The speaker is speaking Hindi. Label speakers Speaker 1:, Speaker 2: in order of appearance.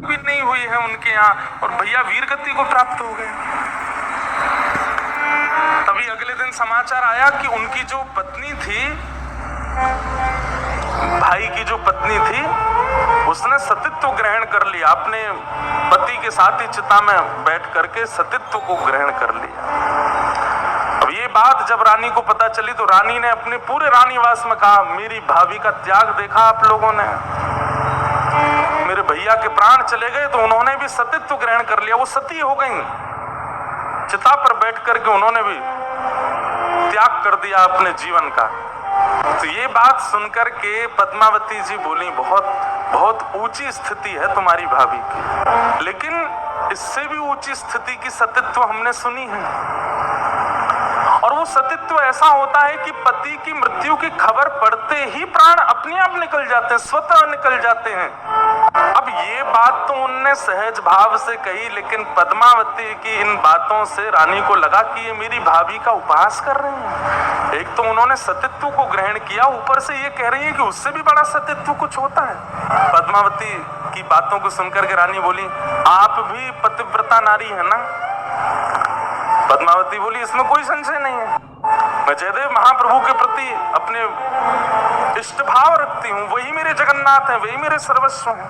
Speaker 1: भी नहीं हुई है उनके यहाँ, और भैया वीरगति को प्राप्त हो गए। तभी अगले दिन समाचार आया कि उनकी जो पत्नी थी, भाई की जो पत्नी थी, उसने सतीत्व ग्रहण कर लिया। अपने पति के साथ ही चिता में बैठ करके सतीत्व को ग्रहण कर लिया। अब ये बात जब रानी को पता चली तो रानी ने अपने पूरे रानीवास में कहा, मेरी भाभी का त्याग देखा आप लोगों ने, मेरे भैया के प्राण चले गए तो उन्होंने भी सतीत्व ग्रहण कर लिया, वो सती हो गई। चिता पर बैठ करके उन्होंने भी त्याग कर दिया अपने जीवन का। तो ये बात सुनकर के पद्मावती जी बोली, बहुत ऊंची स्थिति है तुम्हारी भाभी की, लेकिन इससे भी ऊंची स्थिति की सतीत्व हमने सुनी है। और वो सतीत्व ऐसा होता है कि पति की मृत्यु की खबर पड़ते ही प्राण अपने आप निकल जाते हैं, स्वतः निकल जाते हैं। अब ये बात तो उनने सहज भाव से कही, लेकिन पद्मावती की इन बातों से रानी को लगा कि ये मेरी भाभी का उपहास कर रही हैं। एक तो उन्होंने सतीत्व को ग्रहण किया, ऊपर से ये कह रही है कि उससे भी बड़ा सतीत्व कुछ होता है। पद्मावती की बातों को सुनकर के रानी बोली, आप भी पतिव्रता नारी है ना? पद्मावती बोली, इसमें कोई संशय नहीं है, मैं जयदेव महाप्रभु के प्रति अपने इष्ट भाव रखती हूँ, वही मेरे जगन्नाथ हैं, वही मेरे सर्वस्व हैं।